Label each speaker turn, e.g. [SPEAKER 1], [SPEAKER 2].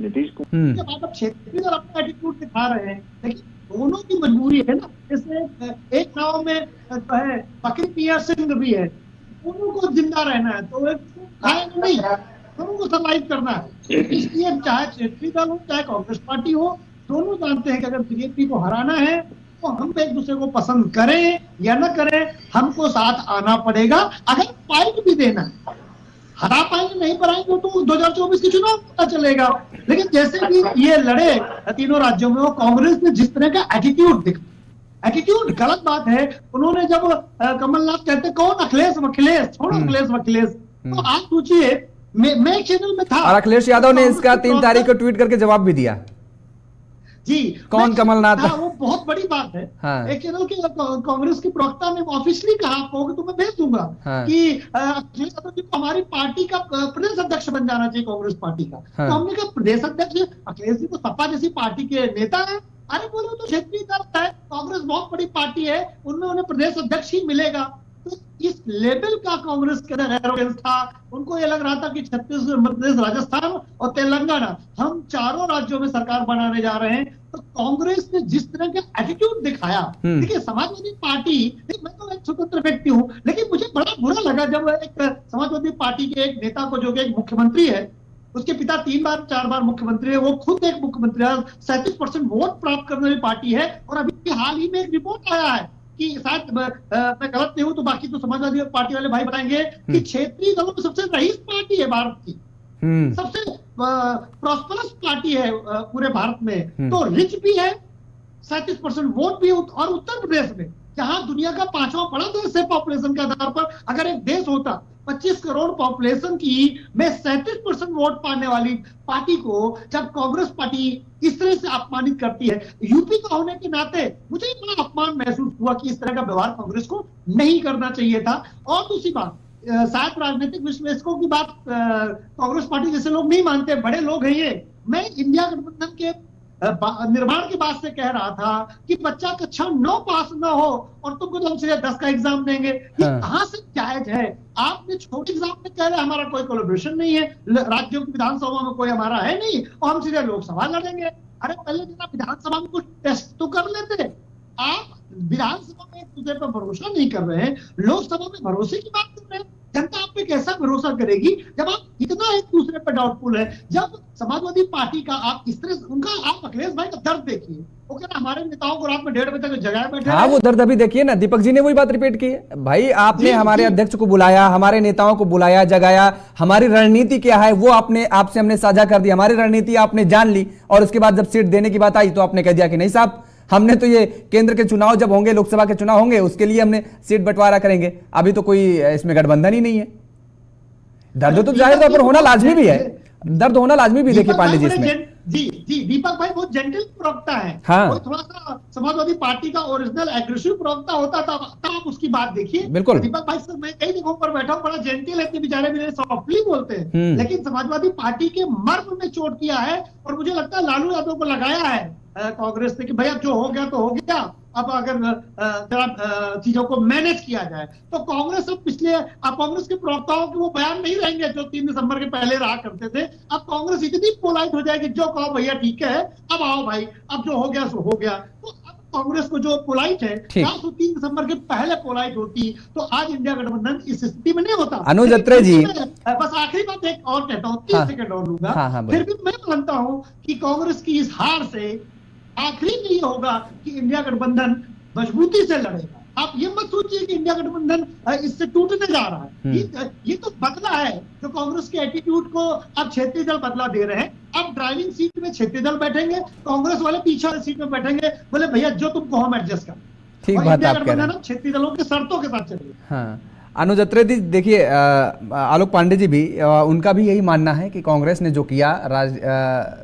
[SPEAKER 1] नीतीश
[SPEAKER 2] के बाद अब क्षेत्रीय दल अपना एटीट्यूड दिखा रहे हैं, लेकिन दोनों की मजबूरी है ना। जैसे एक गांव में जो है बकरी मियां सिंह भी है, दोनों को जिंदा रहना है, तो एक खाएगा नहीं, दोनों को सर्वाइव करना है। इसलिए चाहे क्षेत्रीय दल हो चाहे कांग्रेस पार्टी हो, दोनों जानते हैं कि अगर बीजेपी को हराना है तो हम एक दूसरे को पसंद करें या न करें, हमको साथ आना पड़ेगा। अगर फाइट भी देना है, हरा पाएंगे नहीं पाएंगे तो 2024 के चुनाव पता चलेगा। लेकिन जैसे भी ये लड़े तीनों राज्यों में, वो कांग्रेस ने जिस तरह का एटीट्यूड दिखा, एटीट्यूड गलत बात है। उन्होंने जब कमलनाथ कहते कौन अखिलेश वखिलेश, छोड़ो अखिलेश वखिलेश, तो आप सोचिए मैं चैनल में था
[SPEAKER 3] और अखिलेश यादव ने इसका 3 तारीख को ट्वीट करके जवाब भी दिया
[SPEAKER 2] जी,
[SPEAKER 3] कौन कमलनाथ,
[SPEAKER 2] वो बहुत बड़ी बात है।
[SPEAKER 3] हाँ।
[SPEAKER 2] एक चैनल के कांग्रेस के प्रवक्ता ने ऑफिशियली कहा आपको कि तुम्हें भेज दूंगा,
[SPEAKER 3] हाँ।
[SPEAKER 2] कि अखिलेश यादव जी को हमारी पार्टी का प्रदेश अध्यक्ष बन जाना चाहिए कांग्रेस पार्टी का।
[SPEAKER 3] हाँ।
[SPEAKER 2] तो हमने कहा प्रदेश अध्यक्ष, अखिलेश जी तो सपा जैसी पार्टी के नेता है। अरे बोलो तो क्षेत्रीय दल है, कांग्रेस बहुत बड़ी पार्टी है, उनमें उन्हें प्रदेश अध्यक्ष ही मिलेगा। तो इस लेवल का कांग्रेस के अंदर एरोगेंस था। उनको ये लग रहा था कि छत्तीसगढ़, मध्य प्रदेश, राजस्थान और तेलंगाना, हम चारों राज्यों में सरकार बनाने जा रहे हैं। तो कांग्रेस ने जिस तरह का एटीट्यूड दिखाया, देखिए समाजवादी पार्टी, मैं तो एक स्वतंत्र व्यक्ति हूं, लेकिन मुझे बड़ा बुरा लगा जब एक समाजवादी पार्टी के एक नेता को, जो कि एक मुख्यमंत्री है, उसके पिता 3 बार 4 बार मुख्यमंत्री है, वो खुद एक मुख्यमंत्री है, 37% वोट प्राप्त करने वाली पार्टी है। और अभी हाल ही में एक रिपोर्ट आया है कि शायद मैं गलत नहीं हूं तो बाकी तो समाजवादी पार्टी वाले भाई बताएंगे कि क्षेत्रीय दलों में सबसे रईस पार्टी है भारत की, सबसे प्रॉस्परस पार्टी है पूरे भारत में। तो रिच भी है, 37% वोट भी, और उत्तर प्रदेश में जहां दुनिया का 5वां बड़ा देश है पॉपुलेशन के आधार पर, अगर एक देश होता 25 करोड़ पॉपुलेशन की में 37% वोट पाने वाली पार्टी को जब कांग्रेस पार्टी इस तरह से अपमानित करती है, यूपी का होने के नाते मुझे बड़ा अपमान महसूस हुआ कि इस तरह का व्यवहार कांग्रेस को नहीं करना चाहिए था। और दूसरी बात, शायद राजनीतिक विश्लेषकों की बात कांग्रेस पार्टी जैसे लोग नहीं मानते, बड़े लोग हैं ये। मैं इंडिया गठबंधन के निर्माण के बाद से कह रहा था कि बच्चा कक्षा 9 पास ना हो और तुमको तो हम सीधे 10 का एग्जाम देंगे, ये कहां से जायज है? आपने छोटे एग्जाम में कह रहे हमारा कोई कोलैबोरेशन नहीं है, राज्यों की विधानसभा में कोई हमारा है नहीं, और हम सीधे लोकसभा लड़ेंगे। अरे पहले जरा विधानसभा में कुछ टेस्ट तो कर लेते। आप विधानसभा में एक दूसरे पर भरोसा नहीं कर रहे हैं, लोकसभा में भरोसे की बात कर रहे हैं। जनता आप पे कैसा भरोसा करेगी जब आप इतना एक दूसरे पर डाउटफुल है? जब समाजवादी पार्टी का आप इस तरह उनका, आप अखिलेश भाई का दर्द देखिए, वो कहना हमारे नेताओं को रात में 1:30 बजे तक जगाए बैठे।
[SPEAKER 3] हाँ, वो दर्द अभी देखिए ना, दीपक जी ने वही बात रिपीट की है। भाई आपने हमारे अध्यक्ष को बुलाया, हमारे नेताओं को बुलाया, जगाया, हमारी रणनीति क्या है वो आपने आपसे हमने साझा कर दी, हमारी रणनीति आपने जान ली, और उसके बाद जब सीट देने की बात आई तो आपने कह दिया कि नहीं साहब, हमने तो ये केंद्र के चुनाव जब होंगे, लोकसभा के चुनाव होंगे, उसके लिए हमने सीट बंटवारा करेंगे, अभी तो कोई इसमें गठबंधन ही नहीं है। दर्द तो जाहिर तौर पर होना लाजमी भी है, दर्द होना लाजमी भी। देखिए पांडे जी इसमें
[SPEAKER 2] जी दीपक भाई बहुत जेंटल प्रवक्ता है।
[SPEAKER 3] हाँ।
[SPEAKER 2] वो थोड़ा सा समाजवादी पार्टी का ओरिजिनल एग्रेसिव प्रवक्ता होता था, तब आप उसकी बात देखिए।
[SPEAKER 3] बिल्कुल
[SPEAKER 2] दीपक भाई से मैं कई जगहों पर बैठा हूँ, बड़ा जेंटल है, इतने बेचारे मेरे सॉफ्टली बोलते हैं, लेकिन समाजवादी पार्टी के मर्म में चोट किया है। और मुझे लगता है लालू यादव को लगाया है कांग्रेस ने कि भैया जो हो गया तो हो गया, अब अगर जरा चीजों को मैनेज किया जाए तो कांग्रेस अब पिछले, अब कांग्रेस के प्रवक्ताओं के वो बयान नहीं रहेंगे जो 3 दिसंबर के पहले रहा करते थे। अब कांग्रेस इतनी पोलाइट हो जाएगी, जो कहो भैया ठीक है, अब आओ भाई, अब जो हो गया सो हो गया। तो अब कांग्रेस को जो पोलाइट है, 3 दिसंबर के पहले पोलाइट होती तो आज इंडिया गठबंधन इस स्थिति में नहीं होता।
[SPEAKER 3] अनुज अत्रे जी,
[SPEAKER 2] बस आखिरी बात एक और कहता हूँ, 30 सेकंड और लूंगा। फिर भी मैं मानता हूँ कि कांग्रेस की इस हार से आखिरी नहीं होगा कि इंडिया गठबंधन मजबूती से लड़ेगा। आप ये मत सोचिए कि इंडिया गठबंधन इससे टूटने जा रहा है। ये तो बदला है जो कांग्रेस के एटीट्यूड को अब क्षेत्रीय दल बदला दे रहे हैं। अब ड्राइविंग सीट में क्षेत्रीय दल बैठेंगे, कांग्रेस वाले पीछे वाली सीट में बैठेंगे, बोले भैया जो तुम कहो हम एडजस्ट कर।
[SPEAKER 3] ठीक बात आप कह रहे हैं,
[SPEAKER 2] क्षेत्रीय दलों के शर्तों के साथ चलिए।
[SPEAKER 3] हाँ, अनुज अत्रे जी देखिए, आलोक पांडे जी भी, उनका भी यही मानना है कि कांग्रेस ने जो किया